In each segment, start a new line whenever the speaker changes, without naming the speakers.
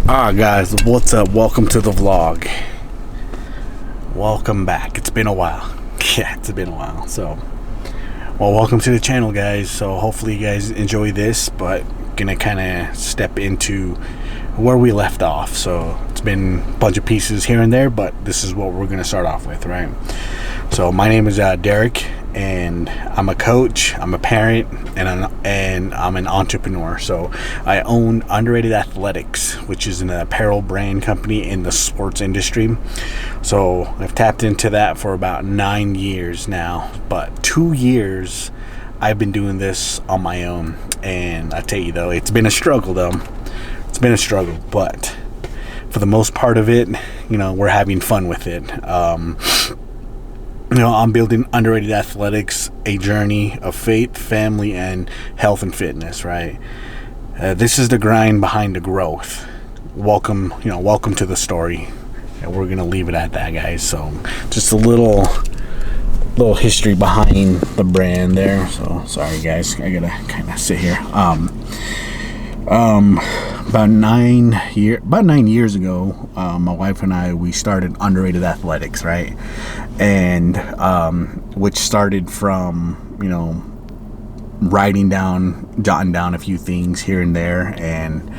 Guys, what's up? Welcome to the vlog. Welcome back. It's been a while. Yeah, it's been a while. So, well, welcome to the channel, guys. So hopefully you guys enjoy this, but gonna kind of step into where we left off. So it's been a bunch of pieces here and there, but this is what we're gonna start off with, right? So my name is Derek, and I'm a coach, I'm a parent, and I'm an entrepreneur. So I own Underrated Athletics, which is an apparel brand company in the sports industry. So I've tapped into that for about 9 years now, but 2 years I've been doing this on my own. And I tell you though, it's been a struggle though. It's been a struggle, but for the most part of it, we're having fun with it. I'm building Underrated Athletics, a journey of faith, family, and health and fitness, right? This is the grind behind the growth. Welcome to the story. And we're going to leave it at that, guys. So just a little history behind the brand there. So sorry, guys. I got to kind of sit here. About 9 years ago, my wife and I, we started Underrated Athletics, right? And which started from jotting down a few things here and there, and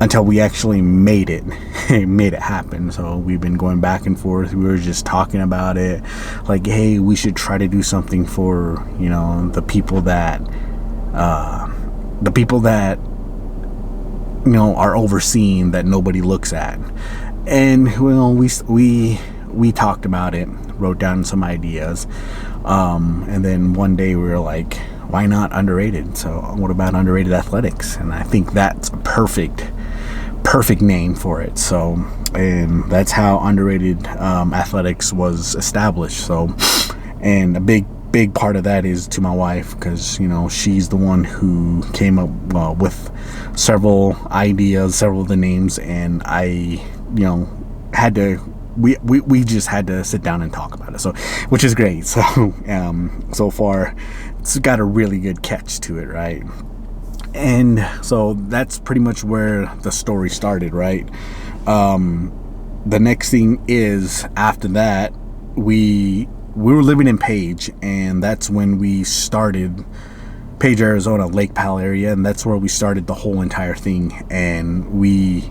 until we actually made it happen. So we've been going back and forth. We were just talking about it, like, hey, we should try to do something for the people that are overseen, that nobody looks at. And we talked about it, wrote down some ideas, and then one day we were like, why not Underrated? So what about Underrated Athletics? And I think that's a perfect name for it. So, and that's how Underrated Athletics was established. So, and a big part of that is to my wife, because she's the one who came up with several ideas, several of the names, and I had to we just had to sit down and talk about it, so which is great. So so far it's got a really good catch to it, right? And so that's pretty much where the story started, right? The next thing is, after that, we were living in Page, and that's when we started Page, Arizona, Lake Powell area, and that's where we started the whole entire thing. And we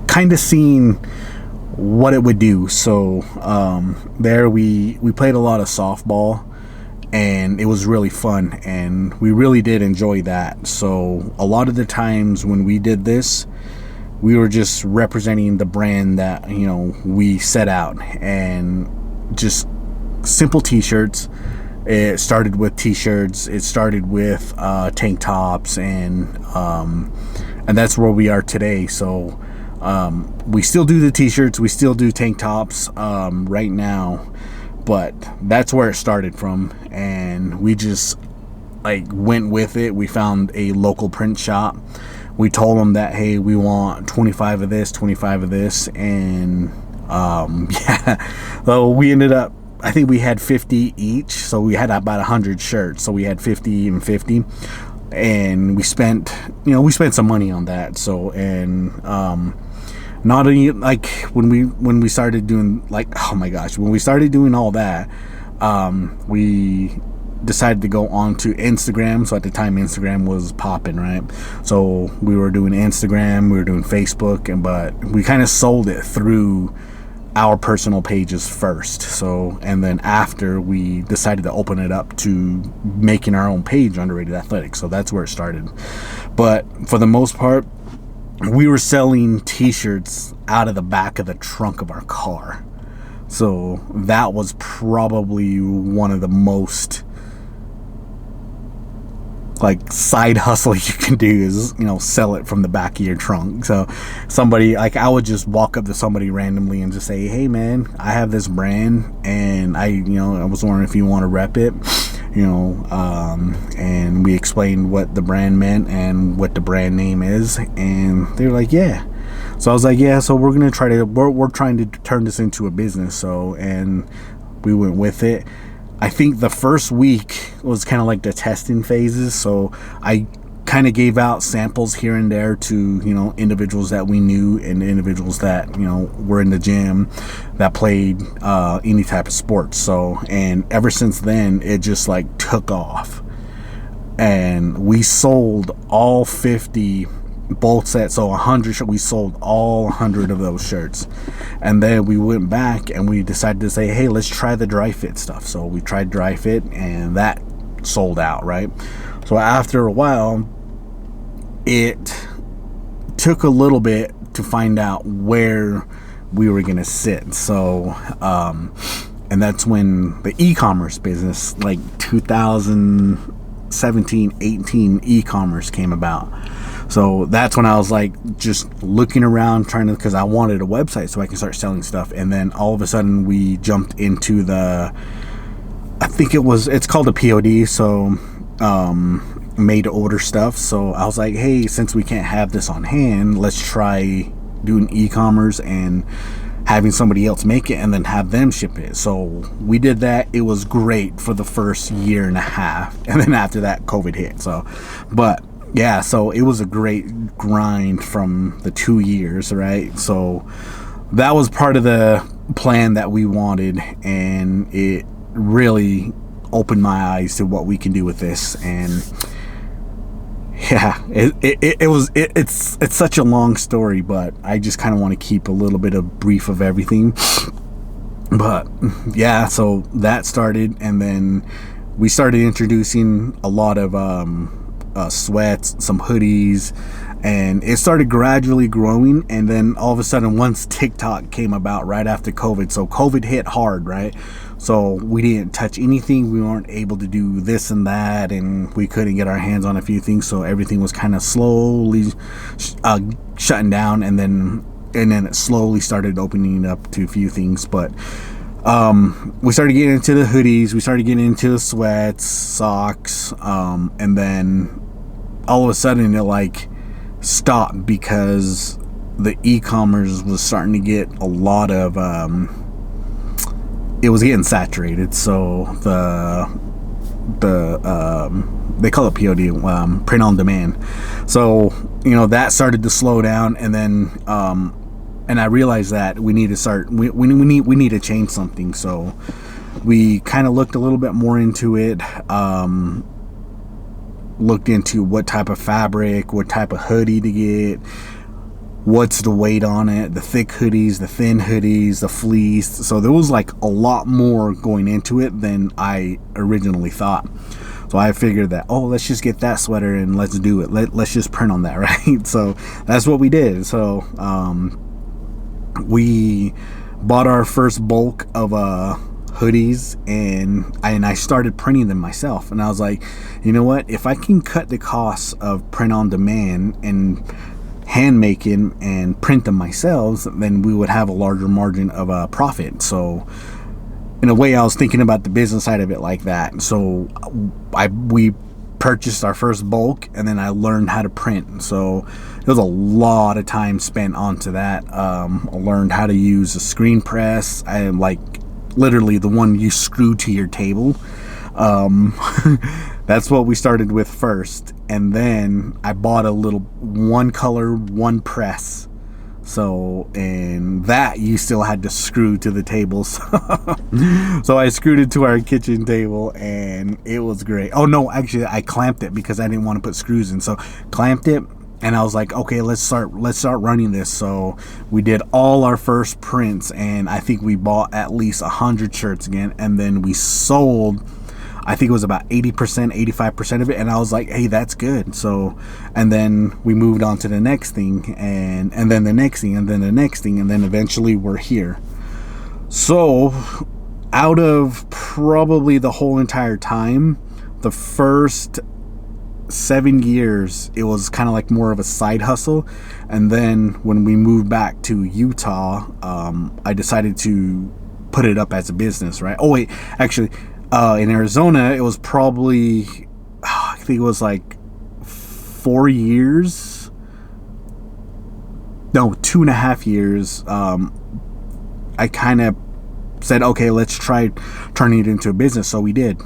kind of seen what it would do. So there we played a lot of softball, and it was really fun, and we really did enjoy that. So a lot of the times when we did this, we were just representing the brand that we set out, and just simple t-shirts. It started with t-shirts, it started with tank tops, and that's where we are today. So we still do the t-shirts, we still do tank tops right now, but that's where it started from. And we just went with it. We found a local print shop. We told them that, hey, we want 25 of this, 25 of this, and yeah, so we ended up, I think we had 50 each, so we had about 100 shirts, so we had 50 and 50, and we spent some money on that. So, and not only, when we started doing, when we started doing all that, we decided to go on to Instagram. So at the time, Instagram was popping, right? So we were doing Instagram, we were doing Facebook, but we kind of sold it through our personal pages first. So, and then after, we decided to open it up to making our own page, Underrated Athletics. So that's where it started. But for the most part, we were selling t-shirts out of the back of the trunk of our car. So that was probably one of the most side hustle you can do, is sell it from the back of your trunk. So somebody, I would just walk up to somebody randomly and just say, hey man, I have this brand, and I was wondering if you want to rep it, and we explained what the brand meant and what the brand name is, and they were like, yeah. So I was like, yeah, so we're trying to turn this into a business. So, and we went with it. I think the first week was kind of like the testing phases. So I kind of gave out samples here and there to, individuals that we knew and individuals that, were in the gym that played any type of sports. So, and ever since then, it just like took off. And we sold all 50 both sets, so 100. We sold all 100 of those shirts, and then we went back and we decided to say, hey, let's try the dry fit stuff. So we tried dry fit, and that sold out, right? So after a while, it took a little bit to find out where we were gonna sit. So and that's when the e-commerce business, like 2017, 18 e-commerce came about. So that's when I was like just looking around trying to, because I wanted a website so I can start selling stuff. And then all of a sudden we jumped into it's called a POD, so made to order stuff. So I was like, hey, since we can't have this on hand, let's try doing e-commerce and having somebody else make it and then have them ship it. So we did that. It was great for the first year and a half, and then after that COVID hit. So yeah, so it was a great grind from the 2 years, right? So that was part of the plan that we wanted, and it really opened my eyes to what we can do with this. And yeah, it's such a long story, but I just kind of want to keep a little bit of brief of everything. But yeah, so that started, and then we started introducing a lot of sweats, some hoodies, and it started gradually growing. And then all of a sudden, once TikTok came about right after COVID, so COVID hit hard, right? So we didn't touch anything. We weren't able to do this and that, and we couldn't get our hands on a few things. So everything was kind of slowly shutting down, and then it slowly started opening up to a few things. But we started getting into the hoodies, we started getting into the sweats, socks, and then all of a sudden it like stopped because the e-commerce was starting to get a lot of it was getting saturated. So they call it POD, print on demand. So that started to slow down, and then and I realized that we need to start. We need to change something. So we kind of looked a little bit more into it. Looked into what type of fabric, what type of hoodie to get, what's the weight on it, the thick hoodies, the thin hoodies, the fleece. So there was like a lot more going into it than I originally thought. So I figured that, let's just get that sweater and let's do it. Let's just print on that, right? So that's what we did. So we bought our first bulk of hoodies, and I started printing them myself. And I was like, you know what? If I can cut the costs of print on demand and hand making and print them myself, then we would have a larger margin of profit. So in a way, I was thinking about the business side of it like that. So we purchased our first bulk, and then I learned how to print. So there was a lot of time spent onto that. I learned how to use a screen press. I am like literally the one you screw to your table. That's what we started with first, and then I bought a little one color, one press. So, and that you still had to screw to the table. So I screwed it to our kitchen table, and it was great. Oh no, actually I clamped it because I didn't want to put screws in. So clamped it, and I was like, okay, let's start running this. So we did all our first prints, and I think we bought at least 100 shirts again, and then we sold, I think it was about 80%, 85% of it. And I was like, hey, that's good. So, and then we moved on to the next thing, and then the next thing, and then the next thing, and then eventually we're here. So out of probably the whole entire time, the first 7 years, it was kind of like more of a side hustle. And then when we moved back to Utah, I decided to put it up as a business, right? Oh wait, actually, in Arizona, it was probably, I think it was like 4 years. No, 2.5 years. I kind of said, okay, let's try turning it into a business. So we did.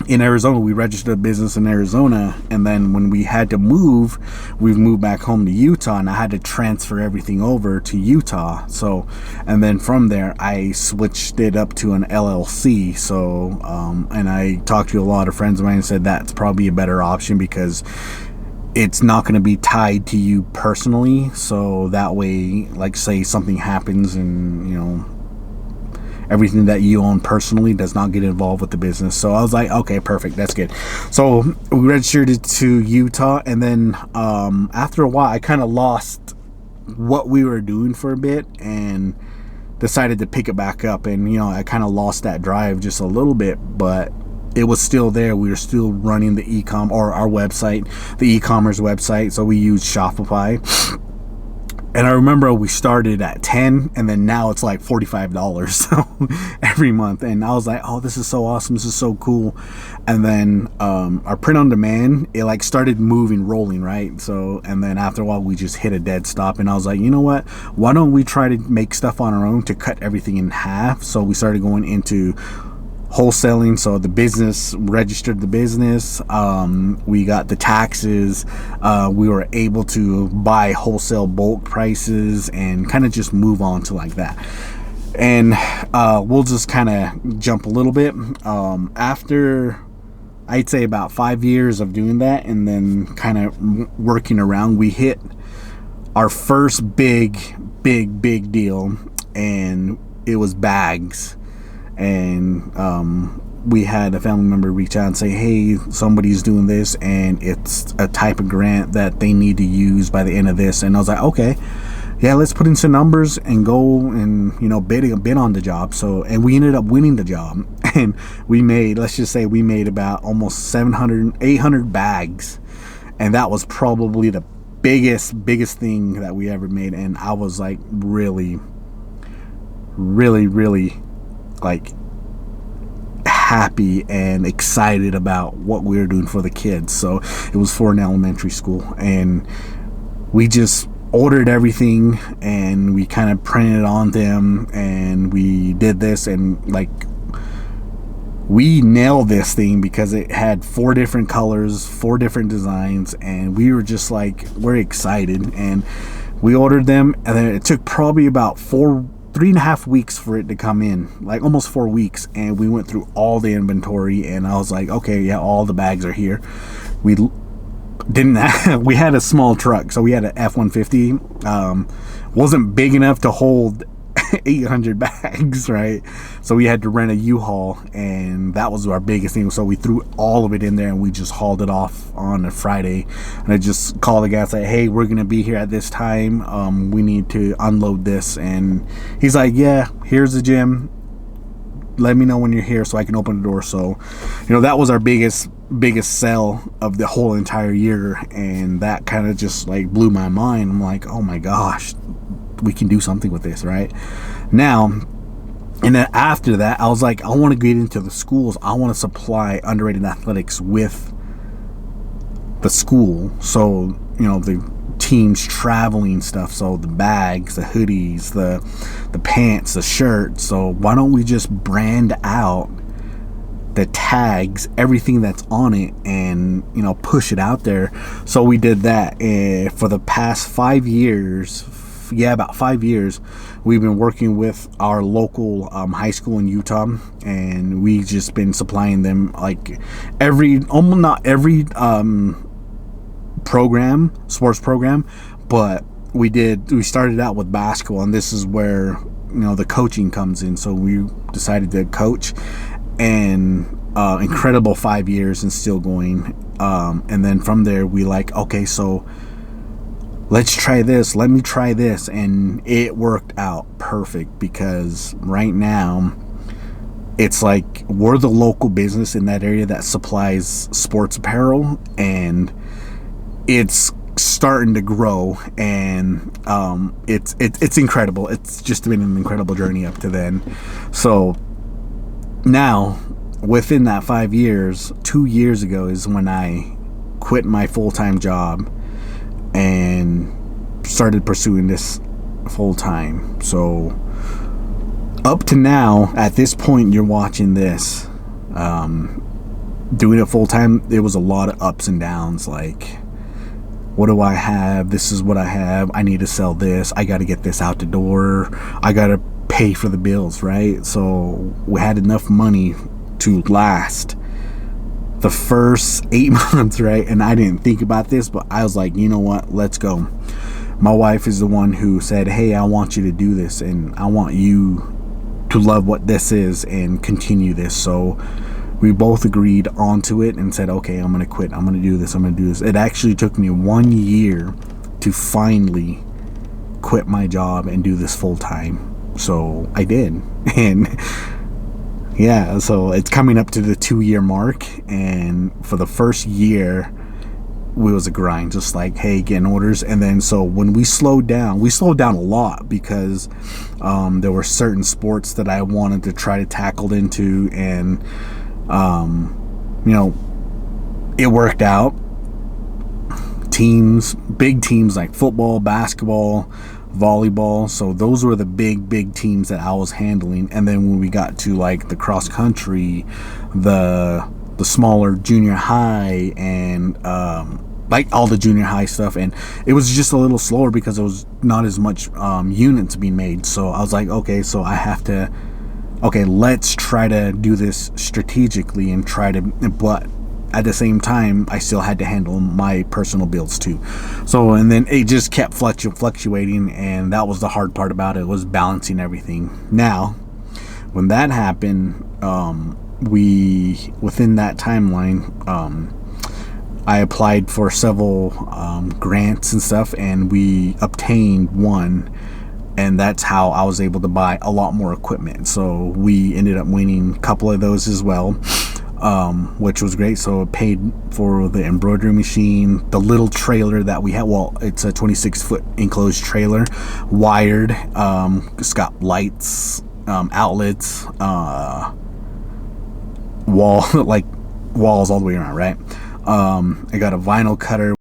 in Arizona. We registered a business in Arizona, and then when we had to move, we moved back home to Utah, and I had to transfer everything over to Utah. So, and then from there I switched it up to an LLC. So and I talked to a lot of friends of mine and said that's probably a better option because it's not going to be tied to you personally. So that way, like say something happens and everything that you own personally does not get involved with the business. So I was like, okay, perfect, that's good. So we registered it to Utah, and then after a while I kind of lost what we were doing for a bit and decided to pick it back up. And I kind of lost that drive just a little bit, but it was still there. We were still running the e-com, or our website, the e-commerce website. So we used Shopify. And I remember we started at $10, and then now it's like $45 so every month. And I was like, oh, this is so awesome. This is so cool. And then our print on demand, it like started rolling, right? So, and then after a while, we just hit a dead stop. And I was like, you know what? Why don't we try to make stuff on our own to cut everything in half? So we started going into wholesaling. So the business registered the business, we got the taxes, we were able to buy wholesale bulk prices and kind of just move on to like that. And we'll just kind of jump a little bit. After I'd say about 5 years of doing that and then kind of working around, we hit our first big deal, and it was bags. And we had a family member reach out and say, hey, somebody's doing this and it's a type of grant that they need to use by the end of this. And I was like, okay, yeah, let's put in some numbers and go and bid on the job. So, and we ended up winning the job, and we made, let's just say we made about almost 800 bags, and that was probably the biggest thing that we ever made. And I was like really like happy and excited about what we were doing for the kids. So it was for an elementary school, and we just ordered everything and we kind of printed on them, and we did this, and like we nailed this thing because it had 4 different colors, 4 different designs, and we were just like, we're excited. And we ordered them, and then it took probably about 3.5 weeks for it to come in, like almost 4 weeks. And we went through all the inventory, and I was like, okay, yeah, all the bags are here. We didn't have, we had a small truck, so we had an F-150, wasn't big enough to hold 800 bags, right? So we had to rent a U-Haul, and that was our biggest thing. So we threw all of it in there, and we just hauled it off on a Friday. And I just called the guy and said, hey, we're gonna be here at this time, we need to unload this. And he's like, yeah, here's the gym, let me know when you're here so I can open the door. So that was our biggest sell of the whole entire year, and that kind of just like blew my mind. I'm like, oh my gosh, we can do something with this right now. And then after that, I was like, I want to get into the schools. I want to supply underrated athletics with the school. So the teams traveling stuff, so the bags, the hoodies, the pants, the shirts. So why don't we just brand out the tags, everything that's on it, and push it out there? So we did that for the past 5 years. About 5 years, we've been working with our local high school in Utah, and we just been supplying them like not every sports program, but we started out with basketball, and this is where the coaching comes in. So we decided to coach, and incredible 5 years and still going. And then from there we like, okay, so let's try this, let me try this. And it worked out perfect, because right now it's like we're the local business in that area that supplies sports apparel, and it's starting to grow, and it's incredible. It's just been an incredible journey up to then. So now within that 5 years, 2 years ago is when I quit my full-time job and started pursuing this full time. So up to now, at this point you're watching this, doing it full time, there was a lot of ups and downs. Like, what do I have? This is what I have. I need to sell this. I got to get this out the door. I got to pay for the bills, right? So we had enough money to last the first 8 months, right? And I didn't think about this, but I was like, you know what? Let's go. My wife is the one who said, hey, I want you to do this, and I want you to love what this is and continue this. So we both agreed onto it and said, okay, I'm going to quit. I'm going to do this. I'm going to do this. It actually took me 1 year to finally quit my job and do this full time. So I did. And yeah, so it's coming up to the 2-year mark. And for the first year, it was a grind, just like, hey, getting orders. And then so when we slowed down a lot, because there were certain sports that I wanted to try to tackle into, and you know, it worked out. Teams, big teams like football, basketball, volleyball, so those were the big teams that I was handling. And then when we got to like the cross country, the smaller junior high, and like all the junior high stuff, and it was just a little slower because there was not as much units being made. So I was like, okay, so I have to, okay, let's try to do this strategically and try to, but at the same time, I still had to handle my personal bills too. So, and then it just kept fluctuating, and that was the hard part about it, was balancing everything. Now, when that happened, within that timeline, I applied for several grants and stuff, and we obtained one. And that's how I was able to buy a lot more equipment. So we ended up winning a couple of those as well, which was great. So it paid for the embroidery machine, the little trailer that we had. Well, it's a 26-foot enclosed trailer, wired. It's got lights, outlets, walls all the way around, right? I got a vinyl cutter